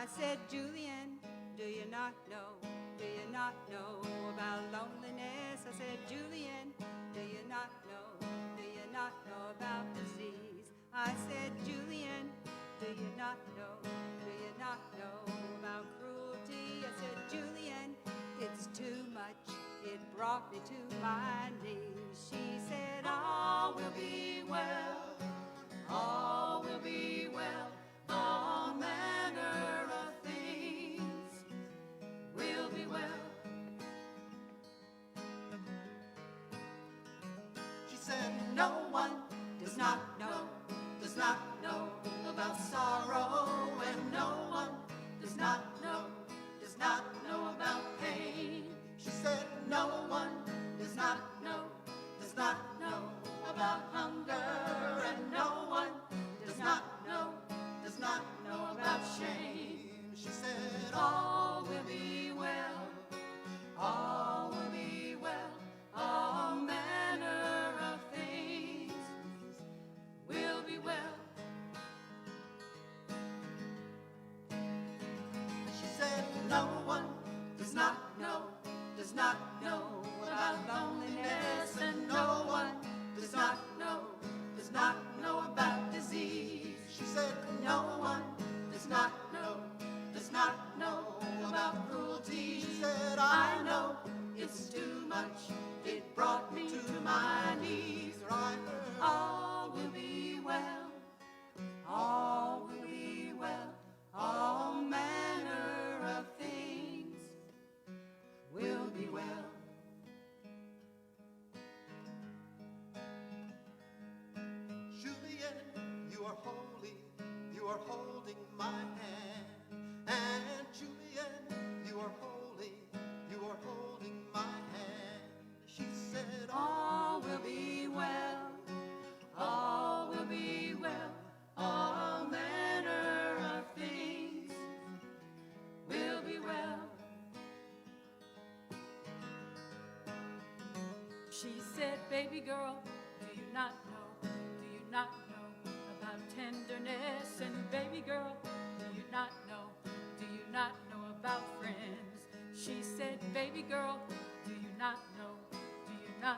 I said, Julian, do you not know about loneliness? I said, Julian, do you not know about disease? I said, Julian, do you not know about cruelty? I said, Julian, it's too much, it brought me to my knees. She said, all will be well, all will be well, all manner of things will be well. She said, no one does not know about sorrow, and no one does not know about pain. She said, no one does not know about hunger, and no one does not know about shame. She said, all will be well, all will be well, all manner of things will be well. She said, no one does not know about loneliness, and no one does not know about disease. She said, no one does not know about cruelty. She said, I know it's too much, it brought me to my knees. I heard, all will be well, all will be well, all manner of things will be well. Julian, you are holy, you are holding my hand. And Julian, you are holy, you are holding my hand. She said, all will be well, all will be well, all manner of things will be well. She said, baby girl, do you not know about tenderness? And baby girl, do you not know about friends? She said, baby girl, do you not know about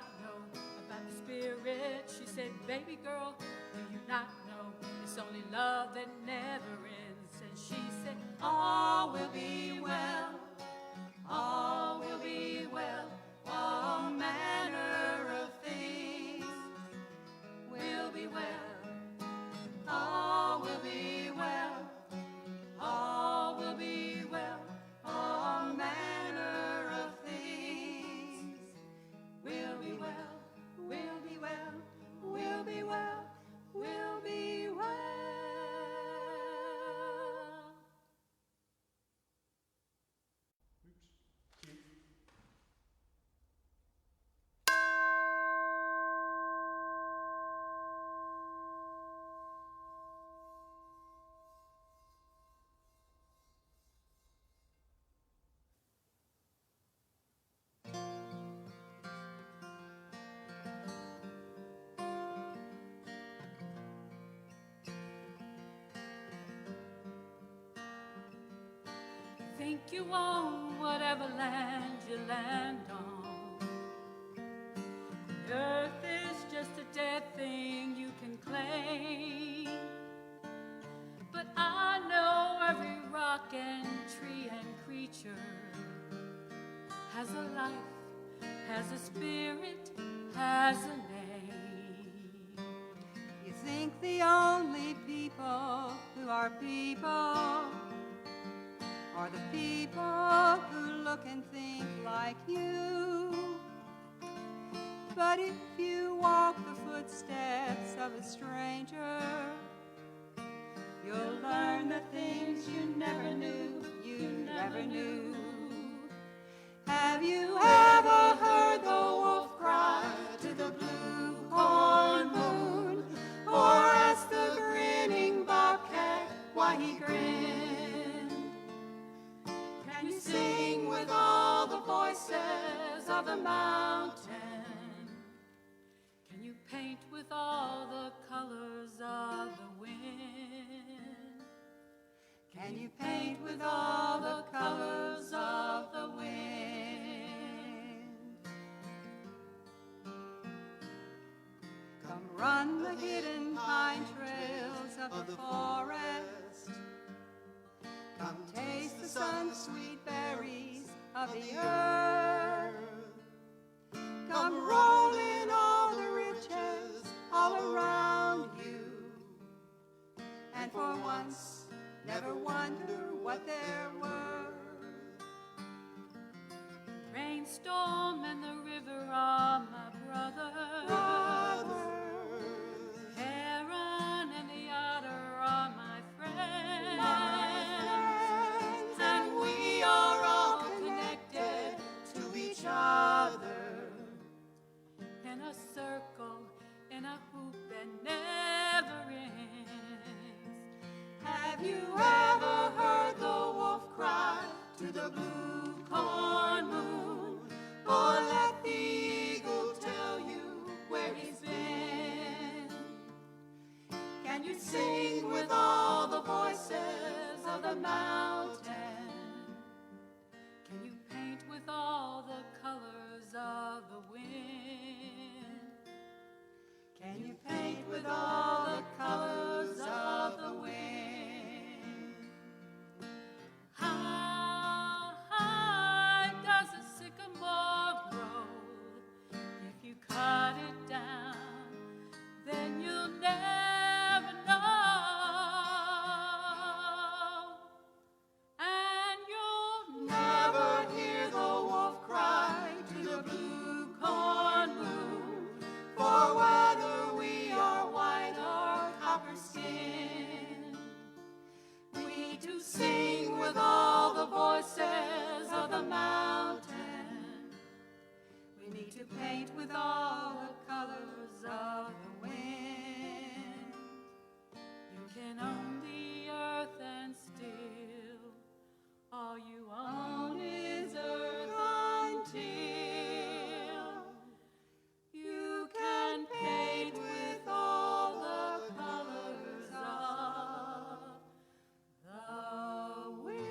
the spirit? She said, baby girl, do you not know it's only love that never ends? And she said, all will be well, all will be well, all manner of things will be well, all will be well, all will be well, all manner of things will be well, will be well, will be well, will be well. Oops. Cute. Think you own whatever land you land on. The earth is just a dead thing you can claim. But I know every rock and tree and creature has a life, has a spirit, has a name. You think the only people who are people are the people who look and think like you. But if you walk the footsteps of a stranger, you'll learn the things you never knew, Have you ever heard the wolf cry to the blue corn moon, or asked the grinning bobcat why he grinned? Can you sing with all the voices of the mountain? Can you paint with all the colors of the wind? Can you paint with all the colors of the wind? Come run the hidden pine trails of the forest. Come taste the sun-sweet berries of the earth. Come roll in all the riches all around you, and for once never wonder what they're worth. Rainstorm and the river are my brothers. Heron and the otter are my friends. And we are all connected to each other in a circle, in a hoop that never ends. Have you ever heard the wolf cry to the blue corn moon? Or let the eagle tell you where he's been? Can you sing with all the voices of the mountain? Can you paint with all the colors of the wind? Can you paint with all the colors of the wind? How high does a sycamore grow? If you cut it down, then you'll never know. And you'll never hear the wolf cry to the blue corn moon, for whether we are white or copper skin, we do sing with all the voices of the mountain. We need to paint with all the colors of the wind. You can own the earth and still all you own is earth until you can paint with all the colors of the wind.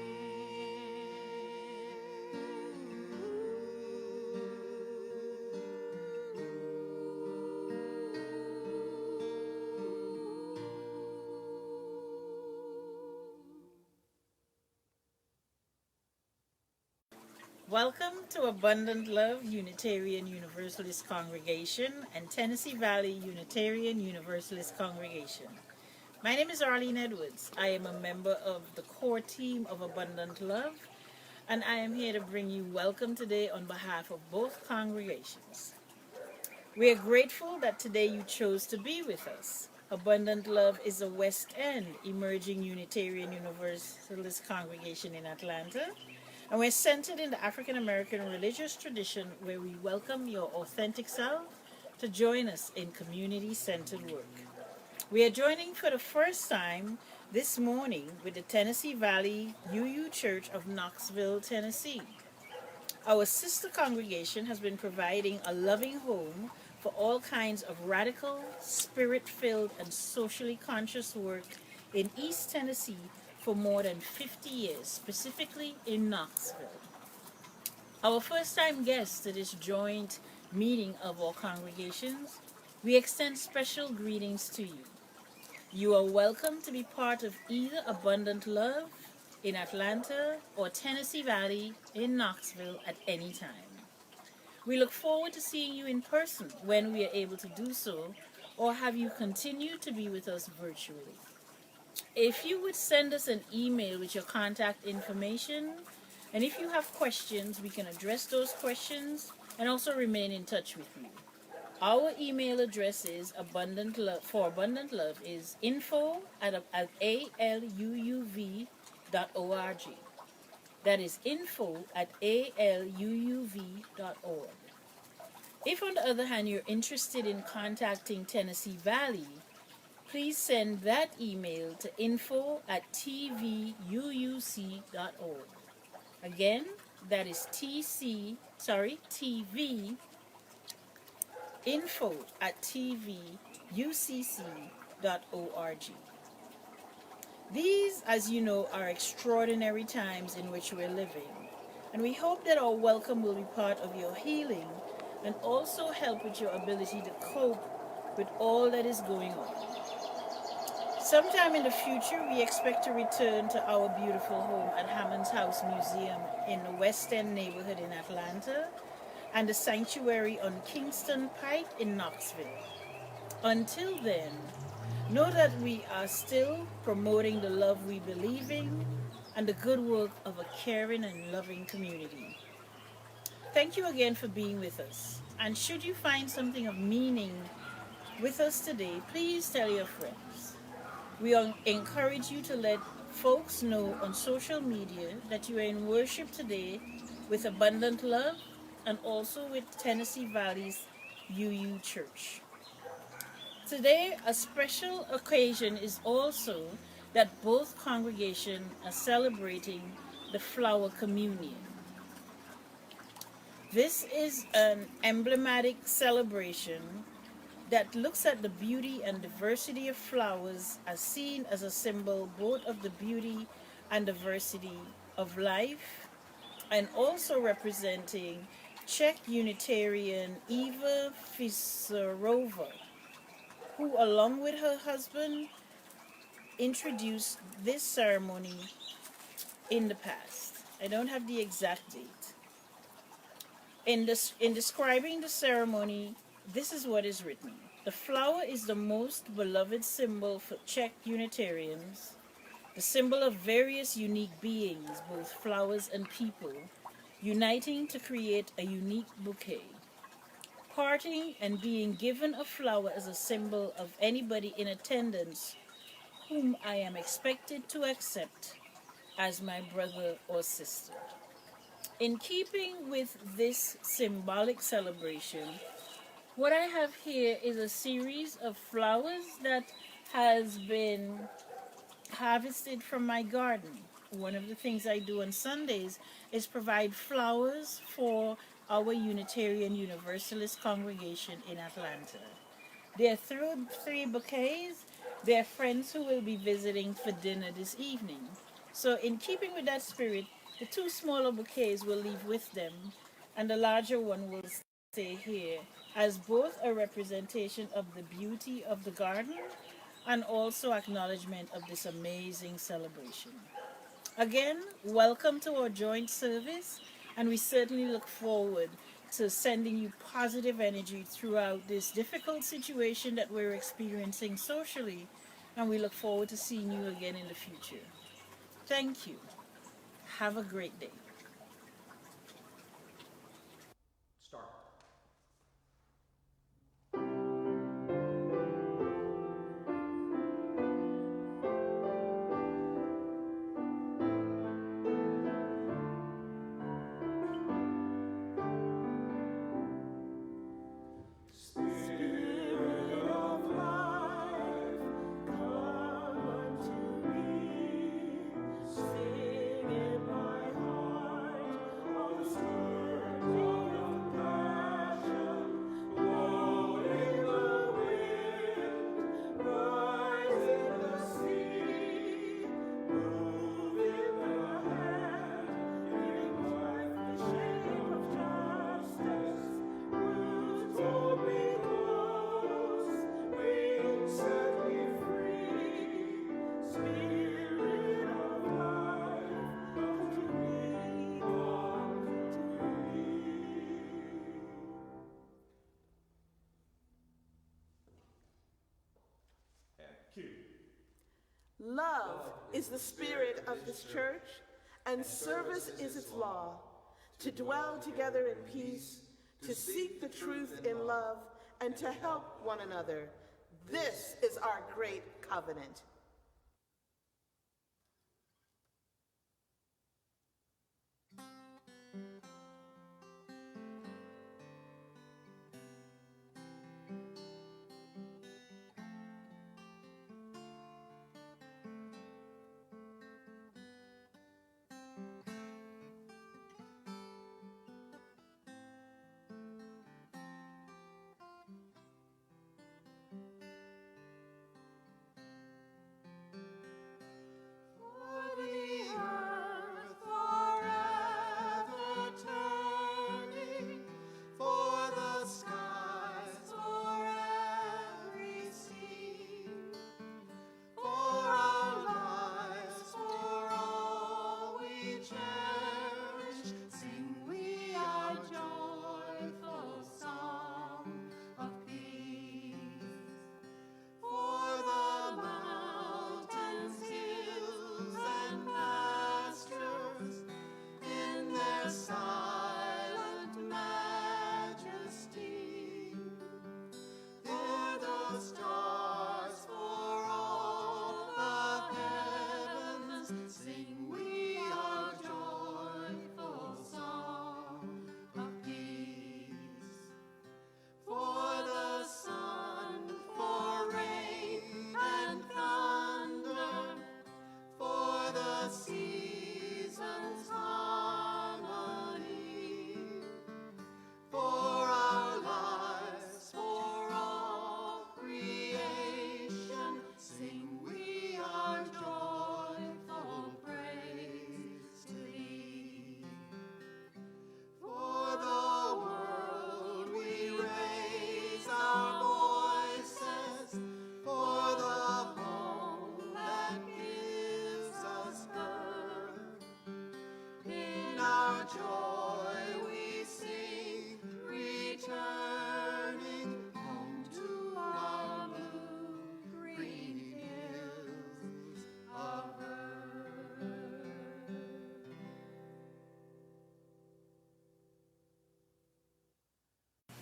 Welcome to Abundant LUUV Unitarian Universalist Congregation and Tennessee Valley Unitarian Universalist Congregation. My name is Arlene Edwards. I am a member of the core team of Abundant LUUV, and I am here to bring you welcome today on behalf of both congregations. We are grateful that today you chose to be with us. Abundant LUUV is a West End emerging Unitarian Universalist congregation in Atlanta, and we're centered in the African American religious tradition where we welcome your authentic self to join us in community-centered work. We are joining for the first time this morning with the Tennessee Valley UU Church of Knoxville, Tennessee. Our sister congregation has been providing a loving home for all kinds of radical, spirit-filled, and socially conscious work in East Tennessee for more than 50 years, specifically in Knoxville. Our first-time guests to this joint meeting of our congregations, we extend special greetings to you. You are welcome to be part of either Abundant LUUV in Atlanta or Tennessee Valley in Knoxville at any time. We look forward to seeing you in person when we are able to do so, or have you continue to be with us virtually. If you would send us an email with your contact information, and if you have questions, we can address those questions and also remain in touch with you. Our email address is Abundant LUUV is info@aluuv.org. That is info@aluuv.org. If, on the other hand, you're interested in contacting Tennessee Valley, please send that email to info@tvuuc.org. Again, that is TV, info@tvucc.org. These, as you know, are extraordinary times in which we're living, and we hope that our welcome will be part of your healing and also help with your ability to cope with all that is going on. Sometime in the future, we expect to return to our beautiful home at Hammond's House Museum in the West End neighborhood in Atlanta and the sanctuary on Kingston Pike in Knoxville. Until then, know that we are still promoting the love we believe in and the good work of a caring and loving community. Thank you again for being with us. And should you find something of meaning with us today, please tell your friends. We encourage you to let folks know on social media that you are in worship today with Abundant LUUV and also with Tennessee Valley's UU Church. Today, a special occasion is also that both congregations are celebrating the Flower Communion. This is an emblematic celebration that looks at the beauty and diversity of flowers as seen as a symbol both of the beauty and diversity of life, and also representing Czech Unitarian Eva Fisarova, who along with her husband introduced this ceremony in the past. I don't have the exact date. In describing the ceremony, this is what is written. The flower is the most beloved symbol for Czech Unitarians, the symbol of various unique beings, both flowers and people, uniting to create a unique bouquet. Parting and being given a flower as a symbol of anybody in attendance whom I am expected to accept as my brother or sister. In keeping with this symbolic celebration, what I have here is a series of flowers that has been harvested from my garden. One of the things I do on Sundays is provide flowers for our Unitarian Universalist congregation in Atlanta. There are three bouquets. There are friends who will be visiting for dinner this evening. So in keeping with that spirit, the two smaller bouquets will leave with them, and the larger one will stay here as both a representation of the beauty of the garden and also acknowledgement of this amazing celebration. Again, welcome to our joint service, and we certainly look forward to sending you positive energy throughout this difficult situation that we're experiencing socially, and we look forward to seeing you again in the future. Thank you. Have a great day. Start. Love is the spirit of this church, and service is its law, to dwell together in peace, to seek the truth in love, and to help one another. This is our great covenant.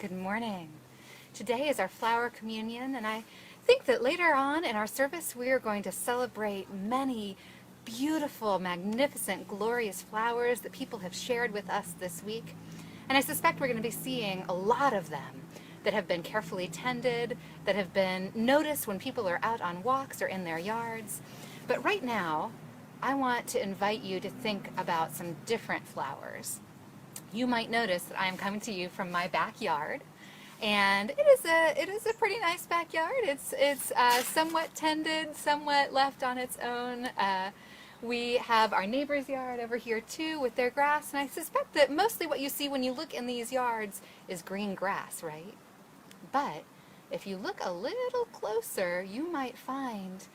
Good morning. Today is our flower communion, and I think that later on in our service we are going to celebrate many beautiful, magnificent, glorious flowers that people have shared with us this week. And I suspect we're going to be seeing a lot of them that have been carefully tended, that have been noticed when people are out on walks or in their yards. But right now, I want to invite you to think about some different flowers. You might notice that I am coming to you from my backyard, and it is a pretty nice backyard. It's somewhat tended, somewhat left on its own. We have our neighbor's yard over here too with their grass, and I suspect that mostly what you see when you look in these yards is green grass, right? But if you look a little closer, you might find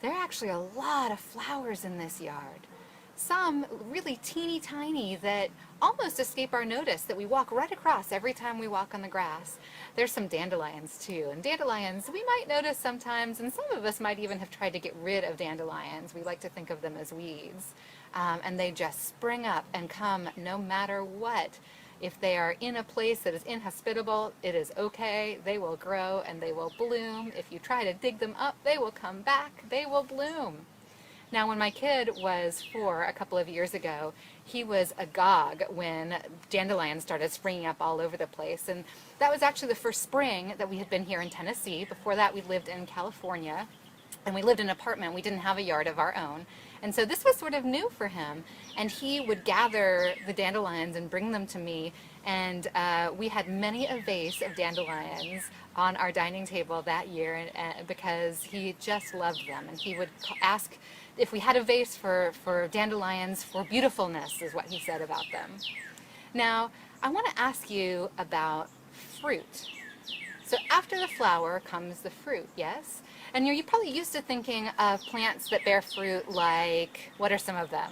there are actually a lot of flowers in this yard. Some really teeny tiny that almost escape our notice, that we walk right across every time we walk on the grass. There's some dandelions too, and dandelions we might notice sometimes, and some of us might even have tried to get rid of dandelions. We like to think of them as weeds, and they just spring up and come no matter what. If they are in a place that is inhospitable, it is okay. They will grow and they will bloom. If you try to dig them up, they will come back, they will bloom. Now, when my kid was 4 a couple of years ago, he was agog when dandelions started springing up all over the place. And that was actually the first spring that we had been here in Tennessee. Before that, we lived in California, and we lived in an apartment. We didn't have a yard of our own. And so this was sort of new for him. And he would gather the dandelions and bring them to me. And we had many a vase of dandelions on our dining table that year because he just loved them. And he would ask if we had a vase for dandelions for beautifulness, is what he said about them. Now, I want to ask you about fruit. So after the flower comes the fruit, yes? And you're probably used to thinking of plants that bear fruit like, what are some of them?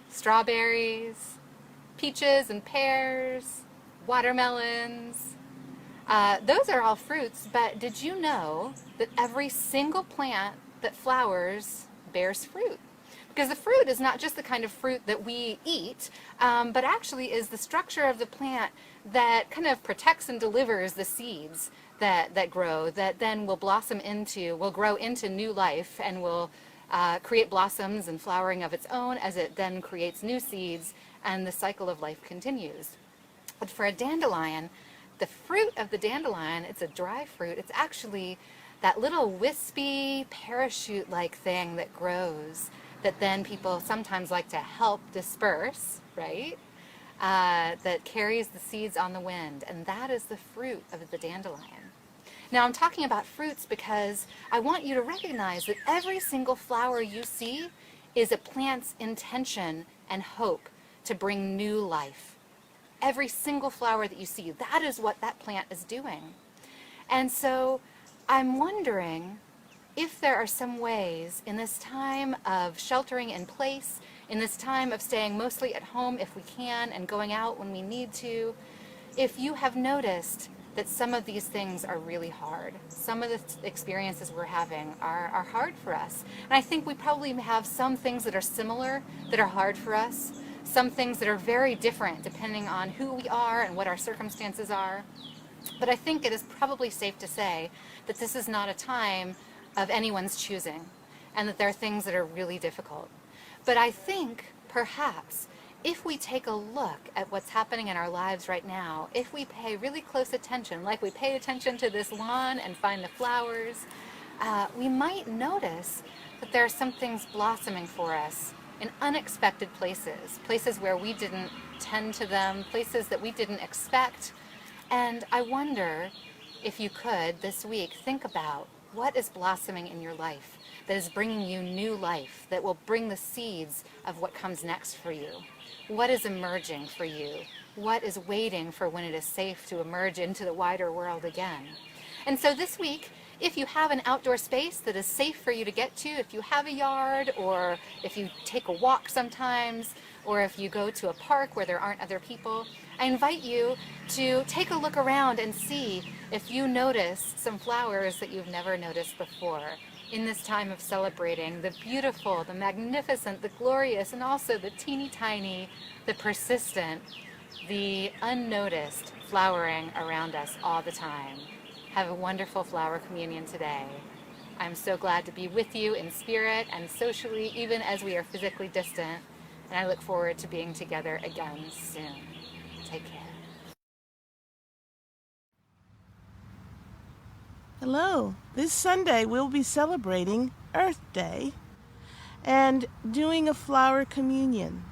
Strawberries, peaches and pears, watermelons. Those are all fruits, but did you know that every single plant that flowers bears fruit? Because the fruit is not just the kind of fruit that we eat, but actually is the structure of the plant that kind of protects and delivers the seeds that grow, that then will grow into new life and will create blossoms and flowering of its own as it then creates new seeds, and the cycle of life continues. But for a dandelion, the fruit of the dandelion, it's a dry fruit. It's actually that little wispy parachute-like thing that grows that then people sometimes like to help disperse, right? That carries the seeds on the wind, and that is the fruit of the dandelion. Now I'm talking about fruits because I want you to recognize that every single flower you see is a plant's intention and hope to bring new life. Every single flower that you see, that is what that plant is doing. And so I'm wondering if there are some ways in this time of sheltering in place, in this time of staying mostly at home if we can and going out when we need to, if you have noticed that some of these things are really hard. Some of the experiences we're having are hard for us. And I think we probably have some things that are similar that are hard for us, some things that are very different depending on who we are and what our circumstances are. But I think it is probably safe to say that this is not a time of anyone's choosing, and that there are things that are really difficult. But I think perhaps if we take a look at what's happening in our lives right now, if we pay really close attention, like we pay attention to this lawn and find the flowers, we might notice that there are some things blossoming for us in unexpected places, places where we didn't tend to them, places that we didn't expect. And I wonder if you could this week think about what is blossoming in your life that is bringing you new life, that will bring the seeds of what comes next for you. What is emerging for you? What is waiting for when it is safe to emerge into the wider world again? And so this week, if you have an outdoor space that is safe for you to get to, if you have a yard, or if you take a walk sometimes, or if you go to a park where there aren't other people, I invite you to take a look around and see if you notice some flowers that you've never noticed before in this time of celebrating the beautiful, the magnificent, the glorious, and also the teeny tiny, the persistent the unnoticed flowering around us all the time. Have a wonderful Flower Communion today. I'm so glad to be with you in spirit and socially, even as we are physically distant, and I look forward to being together again soon. Take care. Hello. This Sunday we'll be celebrating Earth Day and doing a flower communion.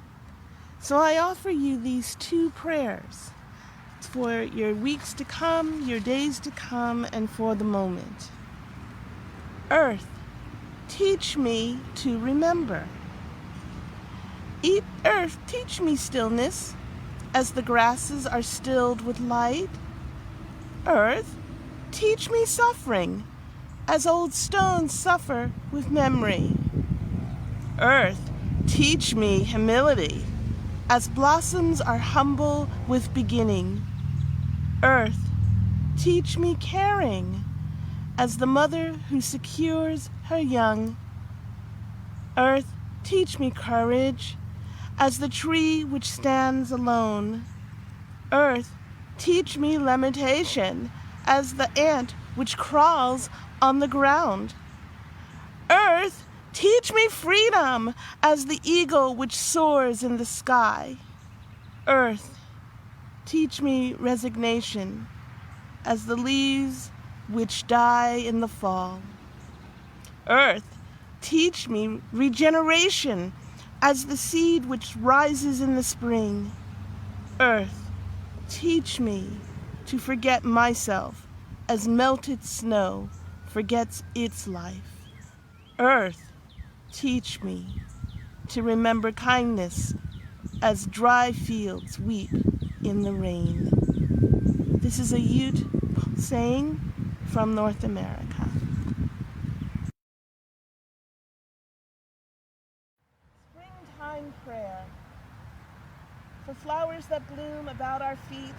So I offer you these two prayers for your weeks to come, your days to come, and for the moment. Earth, teach me to remember. Earth, teach me stillness as the grasses are stilled with light. Earth, teach me suffering as old stones suffer with memory. Earth, teach me humility as blossoms are humble with beginning. Earth, teach me caring as the mother who secures her young. Earth, teach me courage as the tree which stands alone. Earth, teach me lamentation as the ant which crawls on the ground. Earth, teach me freedom as the eagle which soars in the sky. Earth, teach me resignation as the leaves which die in the fall. Earth, teach me regeneration as the seed which rises in the spring. Earth, teach me to forget myself as melted snow forgets its life. Earth, teach me to remember kindness as dry fields weep in the rain. This is a Ute saying from North America. Springtime prayer. For flowers that bloom about our feet,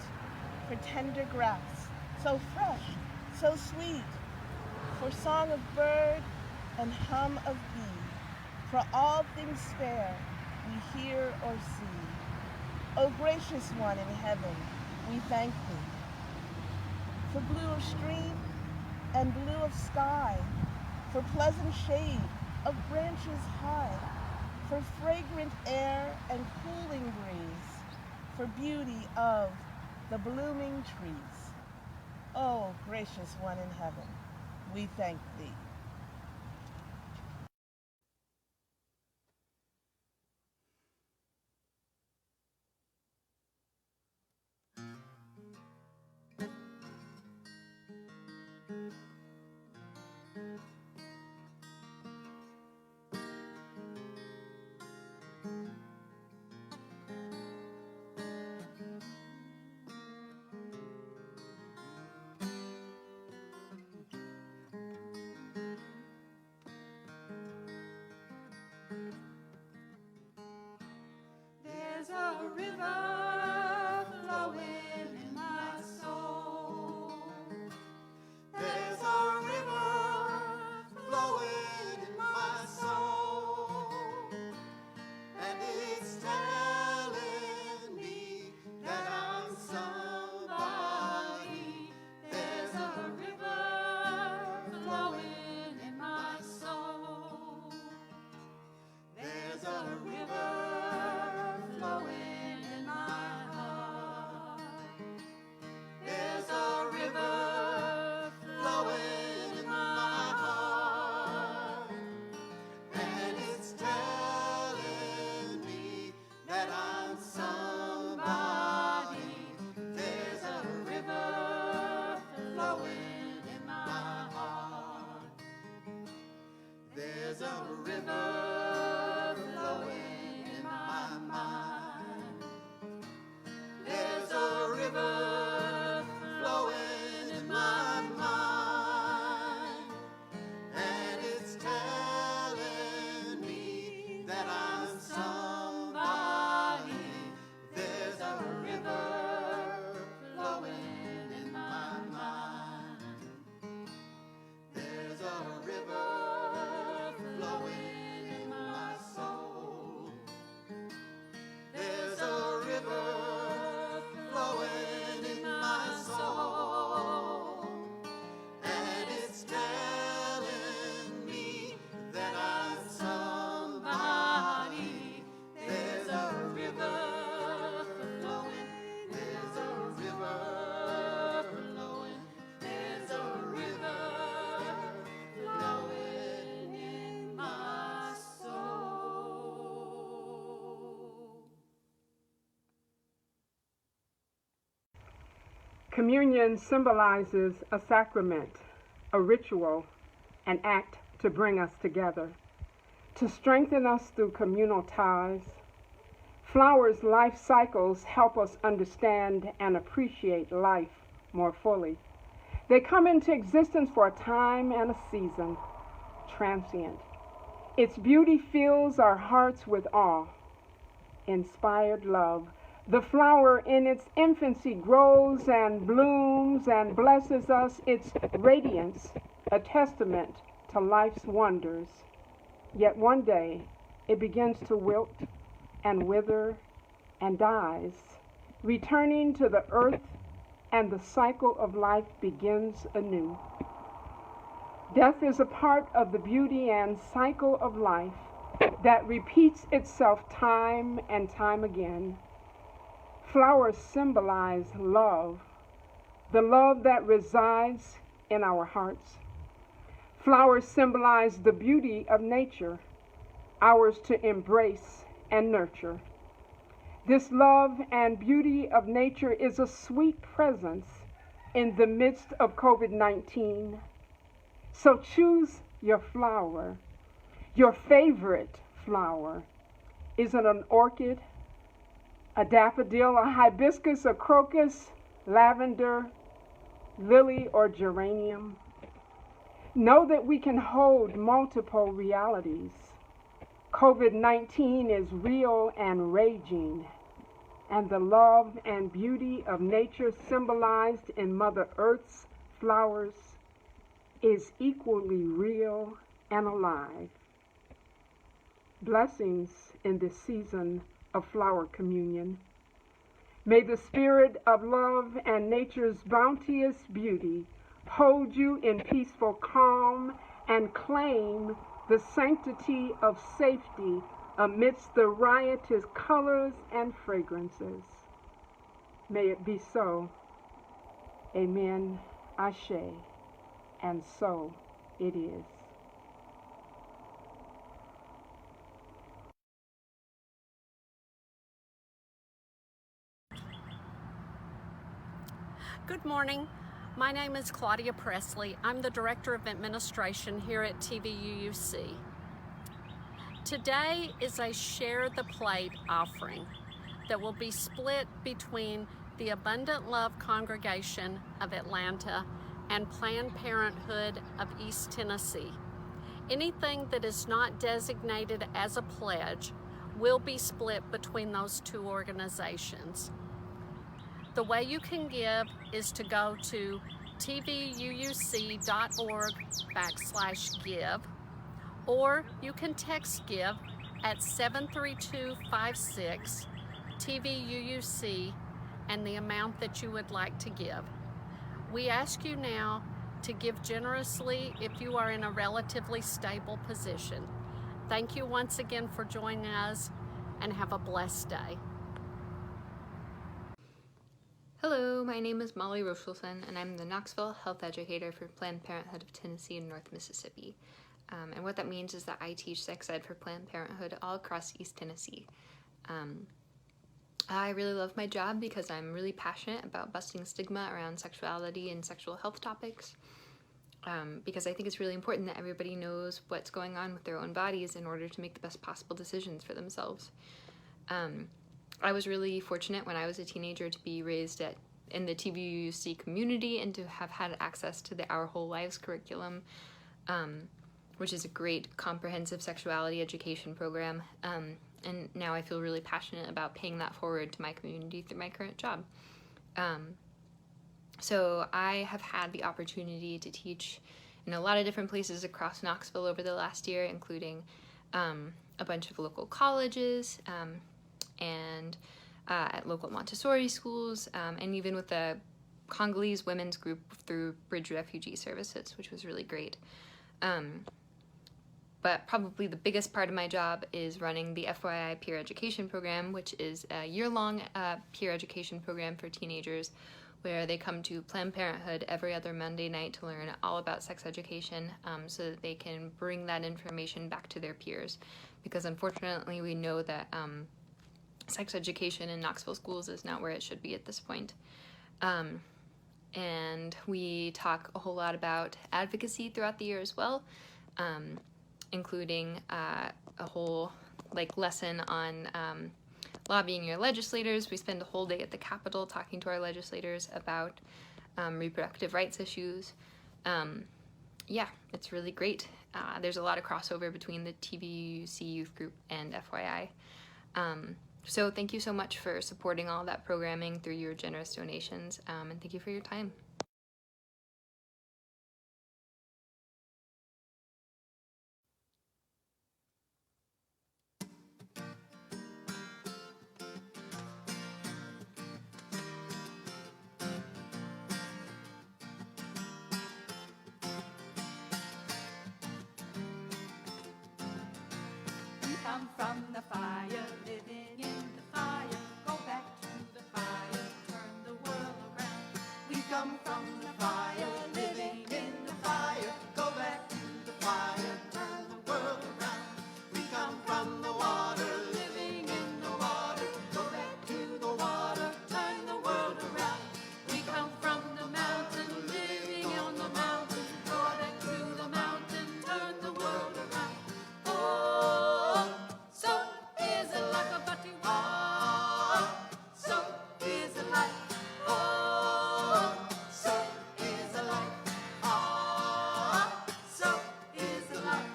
for tender grass, so fresh, so sweet, for song of bird and hum of bee, for all things fair we hear or see. O gracious one in heaven, we thank thee. For blue of stream and blue of sky, for pleasant shade of branches high, for fragrant air and cooling breeze, for beauty of the blooming trees. O gracious one in heaven, we thank thee. There's a river flowing in my soul. There's a river flowing in my soul, and it's telling me that I'm somebody. There's a river flowing in my soul. There's a river flowing in my Communion symbolizes a sacrament, a ritual, an act to bring us together, to strengthen us through communal ties. Flowers' life cycles help us understand and appreciate life more fully. They come into existence for a time and a season, transient. Its beauty fills our hearts with awe, inspired love. The flower in its infancy grows and blooms and blesses us, its radiance, a testament to life's wonders. Yet one day it begins to wilt and wither and dies, returning to the earth, and the cycle of life begins anew. Death is a part of the beauty and cycle of life that repeats itself time and time again. Flowers symbolize love, the love that resides in our hearts. Flowers symbolize the beauty of nature, ours to embrace and nurture. This love and beauty of nature is a sweet presence in the midst of COVID-19. So choose your flower, your favorite flower. Is it an orchid, a daffodil, a hibiscus, a crocus, lavender, lily, or geranium? Know that we can hold multiple realities. COVID-19 is real and raging, and the love and beauty of nature symbolized in Mother Earth's flowers is equally real and alive. Blessings in this season of flower communion. May the spirit of love and nature's bounteous beauty hold you in peaceful calm and claim the sanctity of safety amidst the riotous colors and fragrances. May it be so. Amen, Ashe, and so it is. Good morning. My name is Claudia Presley. I'm the Director of Administration here at TVUUC. Today is a Share the Plate offering that will be split between the Abundant LUUV congregation of Atlanta and Planned Parenthood of East Tennessee. Anything that is not designated as a pledge will be split between those two organizations. The way you can give is to go to tvuuc.org/give, or you can text give at 73256 TVUUC and the amount that you would like to give. We ask you now to give generously if you are in a relatively stable position. Thank you once again for joining us, and have a blessed day. Hello, my name is Molly Rochelson, and I'm the Knoxville Health Educator for Planned Parenthood of Tennessee and North Mississippi. And what that means is that I teach sex ed for Planned Parenthood all across East Tennessee. I really love my job because I'm really passionate about busting stigma around sexuality and sexual health topics. Because I think it's really important that everybody knows what's going on with their own bodies in order to make the best possible decisions for themselves. I was really fortunate when I was a teenager to be raised in the TVUC community and to have had access to the Our Whole Lives curriculum, which is a great comprehensive sexuality education program. And now I feel really passionate about paying that forward to my community through my current job. So I have had the opportunity to teach in a lot of different places across Knoxville over the last year, including a bunch of local colleges, and at local Montessori schools, and even with the Congolese women's group through Bridge Refugee Services, which was really great. But probably the biggest part of my job is running the FYI Peer Education Program, which is a year-long peer education program for teenagers where they come to Planned Parenthood every other Monday night to learn all about sex education, so that they can bring that information back to their peers. Because unfortunately we know that sex education in Knoxville schools is not where it should be at this point. and we talk a whole lot about advocacy throughout the year as well, including a whole lesson on lobbying your legislators. We spend a whole day at the Capitol talking to our legislators about reproductive rights issues. Yeah, it's really great. There's a lot of crossover between the TVUC youth group and FYI. So thank you so much for supporting all that programming through your generous donations, and thank you for your time. We come from the fire, living in the fire. Go back to the fire, turn the world around. We come from the fire, living in the fire. Go back to the fire, turn the world around. We come from the water, living in the water. Go back to the water, turn the world around. We come from the mountain, living on the mountain. Go back to the mountain, turn the world around. Oh, so is a life about you. So is a life. Oh, so is a life. So is a life.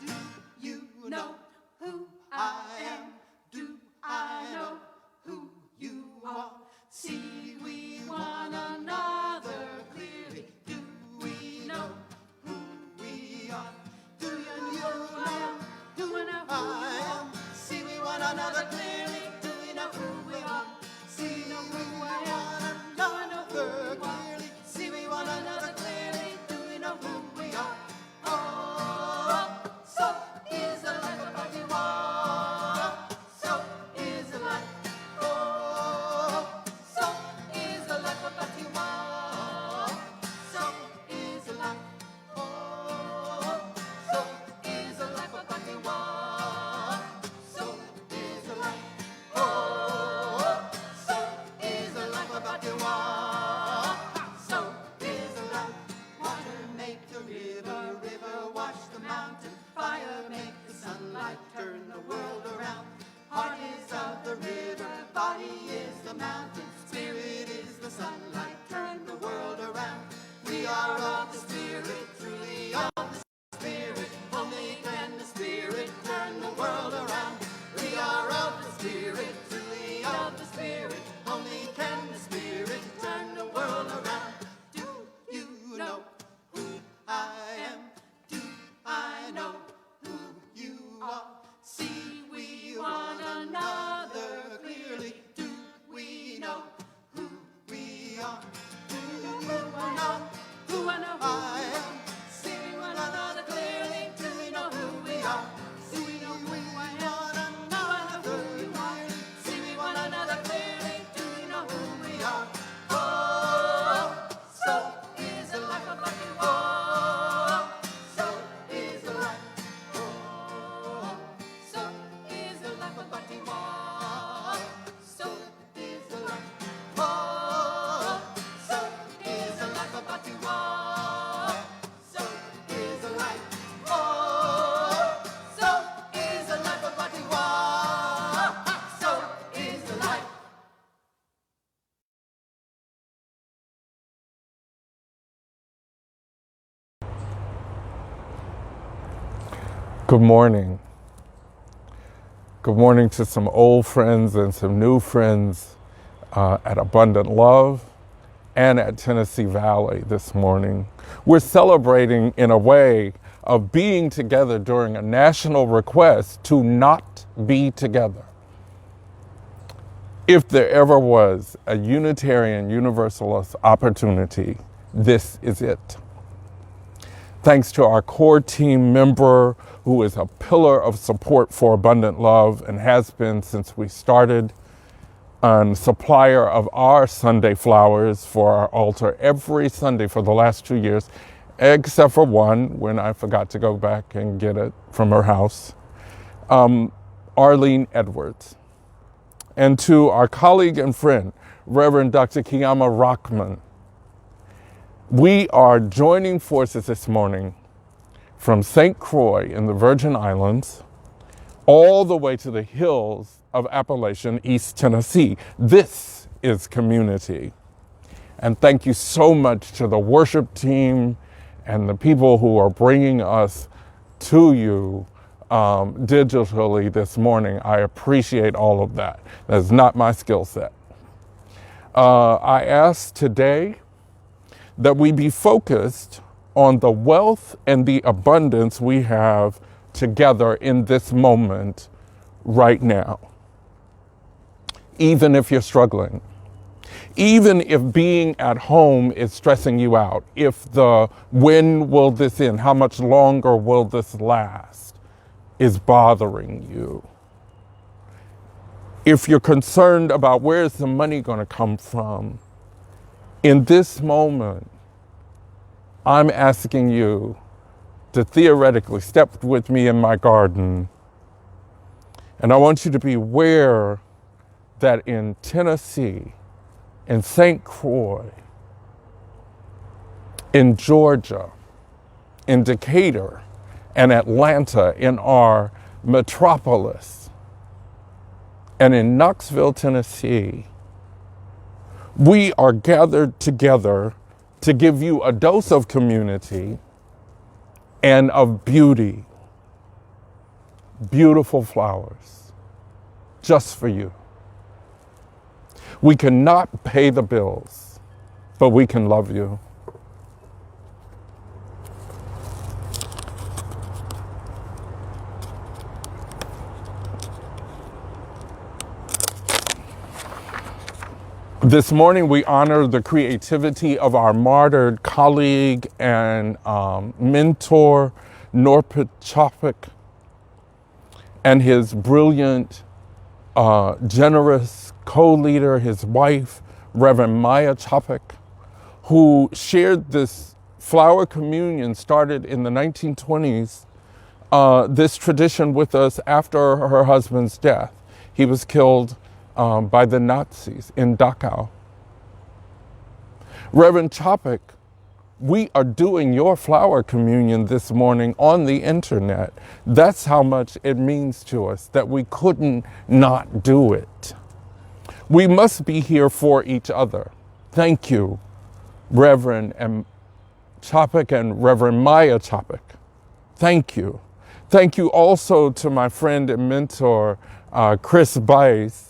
Do you know who I am? Do I know who you are? See we one another clearly. Do we know who we are? Do you know who I am? Do we know who I am? See we one another clearly. Do we know who we are? See we know who I am? Do I know who we are? See we one another clearly. Do we know who we are? Oh, so is a life about you. So is a life. Oh, so is a life about you. So is a life. Oh, so is a life about you. So is a life. Oh, so is a life about you. So is a life. Water make the river, river wash the mountain. Fire make the sunlight turn the world around. Heart is of the river, body is the mountain. Spirit is the sunlight, turn the world around. We are of the Spirit, truly of the Spirit. Only can the Spirit turn the world around. We are of the Spirit, truly of the Spirit. Only can the Spirit turn the world around. Do you know who I am? Do I know who you are? See we one another clearly. Do we know who we are? Do you know who I know who I am? See we one another clearly. Do we know who we are? See we know who I am? Do I know who you are? See we one another clearly. Do we know who we are? Oh, so is a life about you. Oh, so is a life. Oh, so is a life about you. Oh, so is a life. Oh, so is a life about you. Oh, so is a life. Oh, so is a life about you. Oh, so is a life. Good morning. Good morning to some old friends and some new friends at Abundant LUUV and at Tennessee Valley this morning. We're celebrating in a way of being together during a national request to not be together. If there ever was a Unitarian Universalist opportunity, this is it. Thanks to our core team member who is a pillar of support for Abundant LUUV and has been since we started, and supplier of our Sunday flowers for our altar every Sunday for the last 2 years, except for one when I forgot to go back and get it from her house, Arlene Edwards. And to our colleague and friend, Reverend Dr. Kiyama Rockman, We are joining forces this morning from St. Croix in the Virgin Islands all the way to the hills of Appalachian, East Tennessee. This is community. And thank you so much to the worship team and the people who are bringing us to you digitally this morning. I appreciate all of that. That's not my skill set. I ask today that we be focused on the wealth and the abundance we have together in this moment right now. Even if you're struggling, even if being at home is stressing you out, if the when will this end, how much longer will this last, is bothering you. If you're concerned about where is the money going to come from, in this moment, I'm asking you to theoretically step with me in my garden. And I want you to be aware that in Tennessee, in St. Croix, in Georgia, in Decatur, and Atlanta, in our metropolis, and in Knoxville, Tennessee, we are gathered together to give you a dose of community and of beauty. Beautiful flowers, just for you. We cannot pay the bills, but we can love you. This morning, we honor the creativity of our martyred colleague and mentor, Norpit Chopik, and his brilliant, generous co-leader, his wife, Reverend Maya Chopik, who shared this flower communion started in the 1920s, this tradition with us after her husband's death. He was killed by the Nazis in Dachau. Reverend Chopik, we are doing your flower communion this morning on the internet. That's how much it means to us that we couldn't not do it. We must be here for each other. Thank you, Reverend Chopik and Reverend Maya Chopik. Thank you. Thank you also to my friend and mentor, Chris Buice,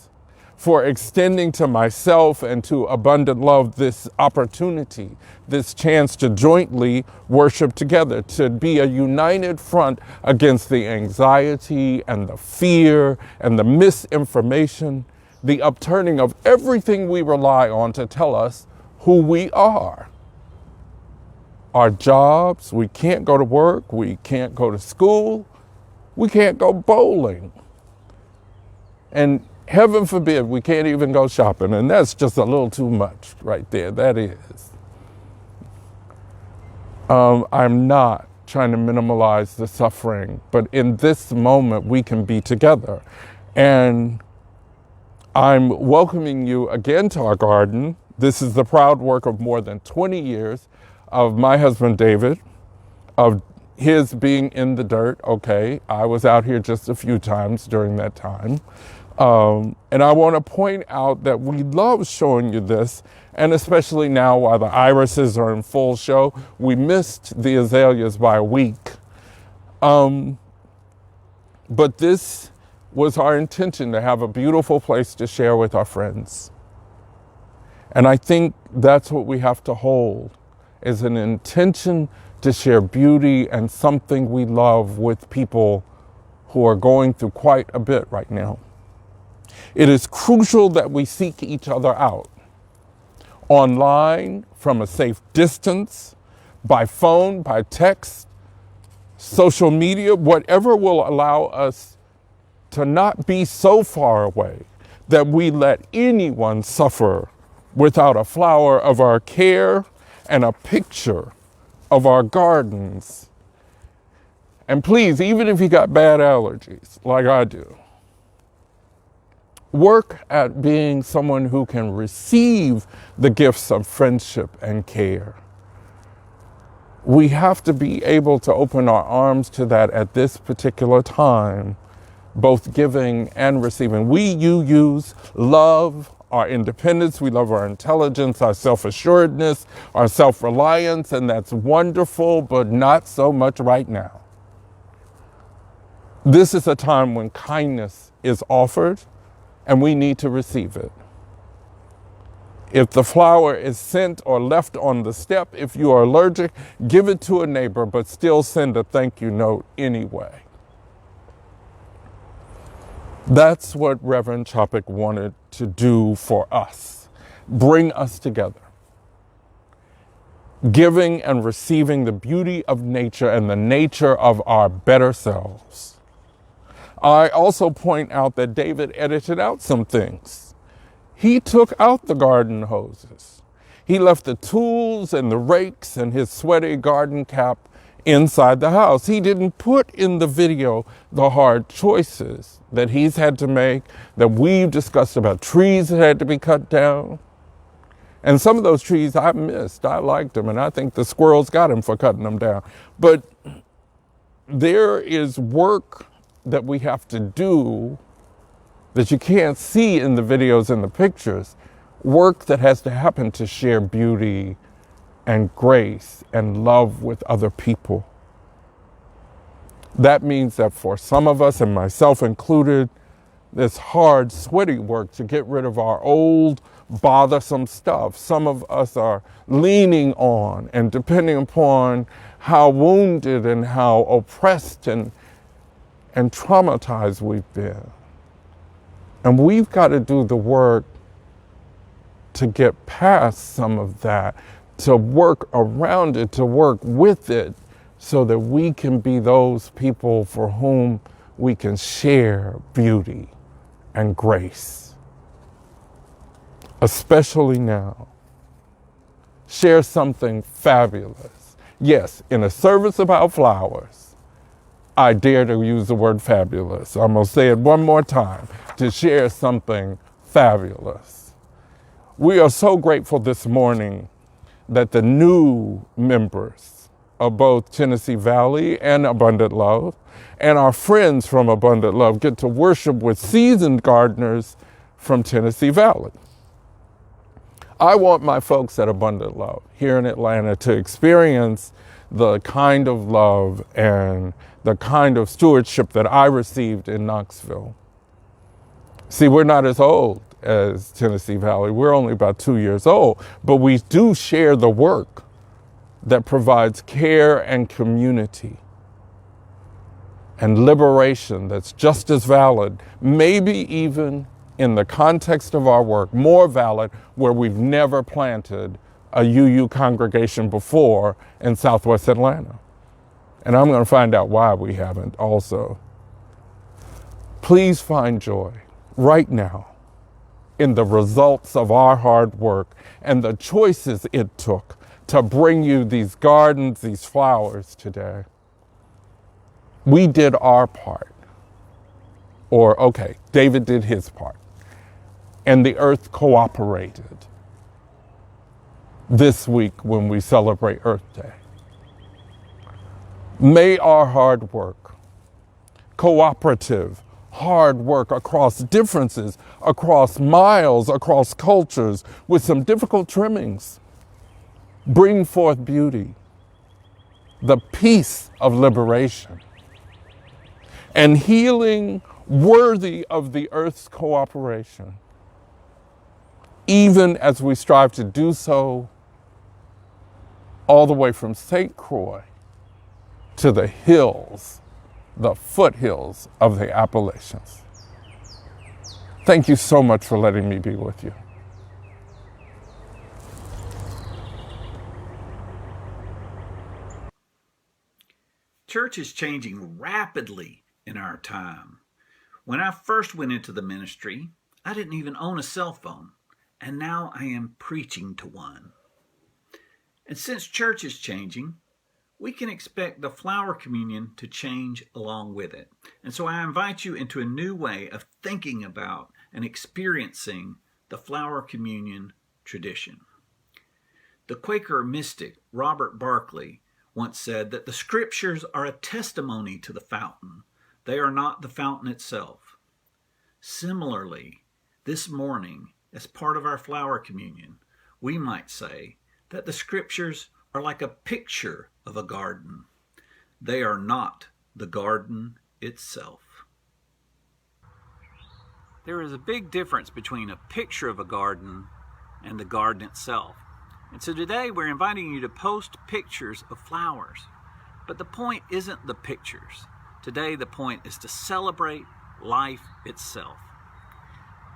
for extending to myself and to Abundant LUUV this opportunity, this chance to jointly worship together, to be a united front against the anxiety and the fear and the misinformation, the upturning of everything we rely on to tell us who we are. Our jobs, we can't go to work, we can't go to school, we can't go bowling. And heaven forbid, we can't even go shopping, and that's just a little too much right there, that is. I'm not trying to minimize the suffering, but in this moment, we can be together. And I'm welcoming you again to our garden. This is the proud work of more than 20 years of my husband, David, of his being in the dirt. Okay, I was out here just a few times during that time. And I want to point out that we love showing you this, and especially now while the irises are in full show. We missed the azaleas by a week. But this was our intention, to have a beautiful place to share with our friends. And I think that's what we have to hold, is an intention to share beauty and something we love with people who are going through quite a bit right now. It is crucial that we seek each other out, online, from a safe distance, by phone, by text, social media, whatever will allow us to not be so far away that we let anyone suffer without a flower of our care and a picture of our gardens. And please, even if you got bad allergies, like I do, work at being someone who can receive the gifts of friendship and care. We have to be able to open our arms to that at this particular time, both giving and receiving. You use love our independence, we love our intelligence, our self-assuredness, our self-reliance, and that's wonderful, but not so much right now. This is a time when kindness is offered, and we need to receive it. If the flower is sent or left on the step, if you are allergic, give it to a neighbor, but still send a thank you note anyway. That's what Reverend Chopik wanted to do for us, bring us together. Giving and receiving the beauty of nature and the nature of our better selves. I also point out that David edited out some things. He took out the garden hoses. He left the tools and the rakes and his sweaty garden cap inside the house. He didn't put in the video the hard choices that he's had to make, that we've discussed about trees that had to be cut down. And some of those trees I missed. I liked them, and I think the squirrels got him for cutting them down. But there is work that we have to do that you can't see in the videos and the pictures, work that has to happen to share beauty and grace and love with other people. That means that for some of us, and myself included, this hard, sweaty work to get rid of our old, bothersome stuff. Some of us are leaning on, and depending upon how wounded and how oppressed and traumatized we've been. And we've got to do the work to get past some of that, to work around it, to work with it, so that we can be those people for whom we can share beauty and grace. Especially now. Share something fabulous. Yes, in a service about flowers, I dare to use the word fabulous. I'm going to say it one more time, to share something fabulous. We are so grateful this morning that the new members of both Tennessee Valley and Abundant LUUV and our friends from Abundant LUUV get to worship with seasoned gardeners from Tennessee Valley. I want my folks at Abundant LUUV here in Atlanta to experience the kind of love and the kind of stewardship that I received in Knoxville. See, we're not as old as Tennessee Valley. We're only about 2 years old, but we do share the work that provides care and community and liberation that's just as valid, maybe even in the context of our work, more valid where we've never planted a UU congregation before in Southwest Atlanta. And I'm going to find out why we haven't also. Please find joy right now in the results of our hard work and the choices it took to bring you these gardens, these flowers today. We did our part. Or, okay, David did his part. And the earth cooperated this week when we celebrate Earth Day. May our hard work, cooperative, hard work across differences, across miles, across cultures, with some difficult trimmings, bring forth beauty, the peace of liberation, and healing worthy of the earth's cooperation, even as we strive to do so all the way from St. Croix to the hills, the foothills of the Appalachians. Thank you so much for letting me be with you. Church is changing rapidly in our time. When I first went into the ministry, I didn't even own a cell phone, and now I am preaching to one. And since church is changing, we can expect the flower communion to change along with it. And so I invite you into a new way of thinking about and experiencing the flower communion tradition. The Quaker mystic Robert Barclay once said that the scriptures are a testimony to the fountain. They are not the fountain itself. Similarly, this morning, as part of our flower communion, we might say that the scriptures are like a picture of a garden. They are not the garden itself. There is a big difference between a picture of a garden and the garden itself. And so today we're inviting you to post pictures of flowers. But the point isn't the pictures. Today the point is to celebrate life itself.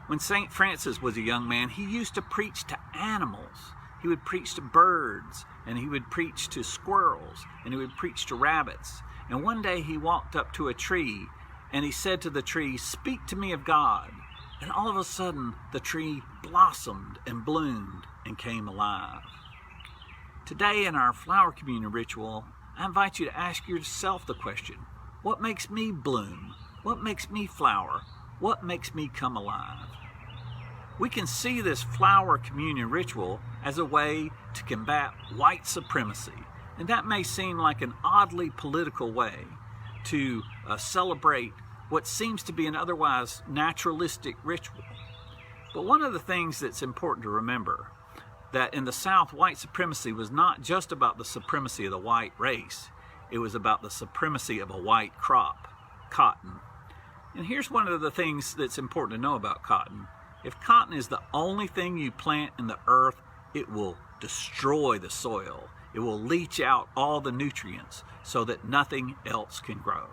When St. Francis was a young man, he used to preach to animals. He would preach to birds, and he would preach to squirrels, and he would preach to rabbits. And one day he walked up to a tree, and he said to the tree, "Speak to me of God." And all of a sudden, the tree blossomed and bloomed and came alive. Today in our flower communion ritual, I invite you to ask yourself the question, what makes me bloom? What makes me flower? What makes me come alive? We can see this flower communion ritual as a way to combat white supremacy. And that may seem like an oddly political way to celebrate what seems to be an otherwise naturalistic ritual. But one of the things that's important to remember, that in the South, white supremacy was not just about the supremacy of the white race. It was about the supremacy of a white crop, cotton. And here's one of the things that's important to know about cotton. If cotton is the only thing you plant in the earth, it will destroy the soil. It will leach out all the nutrients so that nothing else can grow.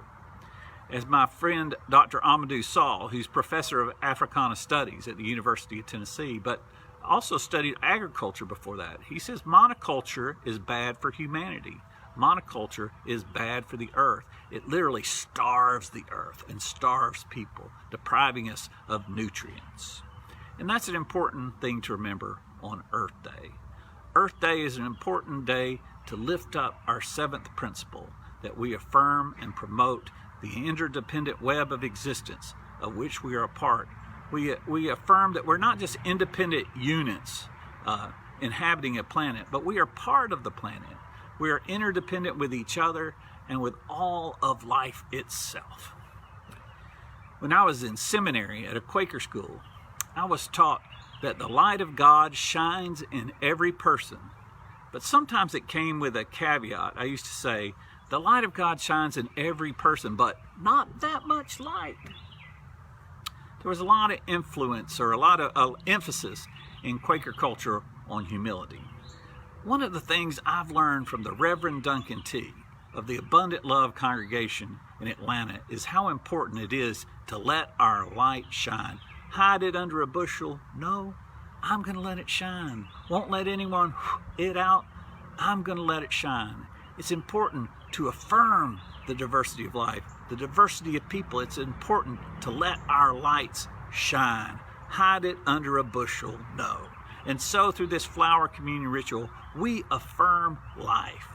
As my friend Dr. Amadou Saul, who's professor of Africana Studies at the University of Tennessee, but also studied agriculture before that, he says monoculture is bad for humanity. Monoculture is bad for the earth. It literally starves the earth and starves people, depriving us of nutrients. And that's an important thing to remember on Earth Day. Earth Day is an important day to lift up our seventh principle, that we affirm and promote the interdependent web of existence of which we are a part. We affirm that we're not just independent units inhabiting a planet, but we are part of the planet. We are interdependent with each other and with all of life itself. When I was in seminary at a Quaker school, I was taught that the light of God shines in every person. But sometimes it came with a caveat. I used to say, the light of God shines in every person, but not that much light. There was a lot of influence or a lot of emphasis in Quaker culture on humility. One of the things I've learned from the Reverend Duncan Teague of the Abundant LUUV congregation in Atlanta is how important it is to let our light shine. Hide it under a bushel? No, I'm going to let it shine. Won't let anyone it out. I'm going to let it shine. It's important to affirm the diversity of life, the diversity of people. It's important to let our lights shine. Hide it under a bushel? No. And so through this flower communion ritual, we affirm life.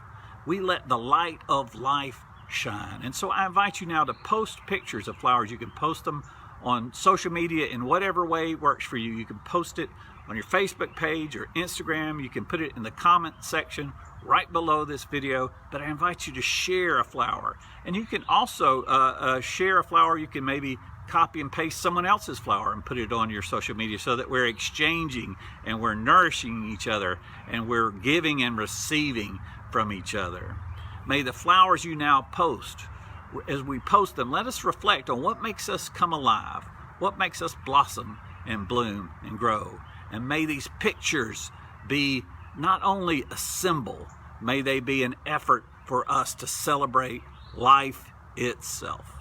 We let the light of life shine. And so I invite you now to post pictures of flowers. You can post them on social media in whatever way works for you. You can post it on your Facebook page or Instagram. You can put it in the comment section right below this video, but I invite you to share a flower. And you can also share a flower. You can maybe copy and paste someone else's flower and put it on your social media so that we're exchanging and we're nourishing each other and we're giving and receiving from each other. May the flowers you now post, as we post them, let us reflect on what makes us come alive, what makes us blossom and bloom and grow. And may these pictures be not only a symbol, may they be an effort for us to celebrate life itself.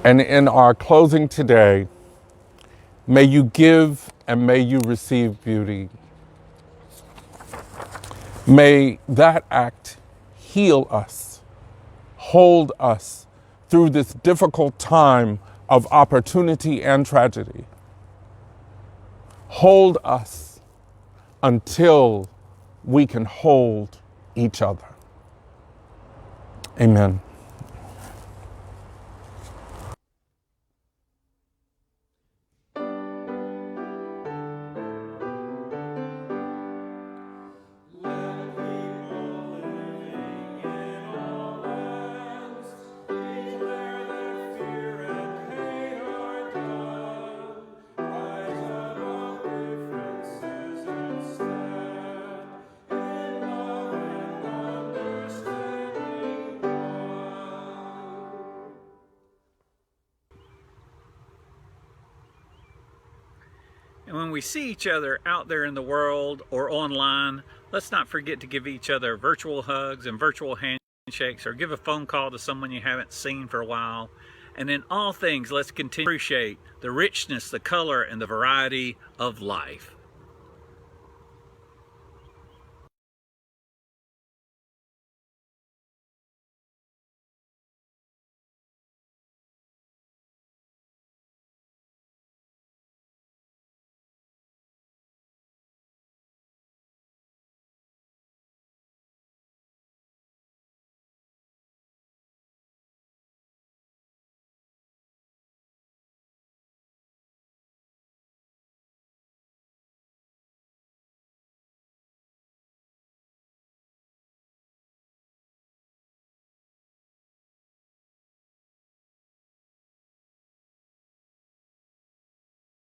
And in our closing today, may you give and may you receive beauty. May that act heal us, hold us through this difficult time of opportunity and tragedy. Hold us until we can hold each other. Amen. And when we see each other out there in the world or online, let's not forget to give each other virtual hugs and virtual handshakes, or give a phone call to someone you haven't seen for a while. And in all things, let's continue to appreciate the richness, the color, and the variety of life.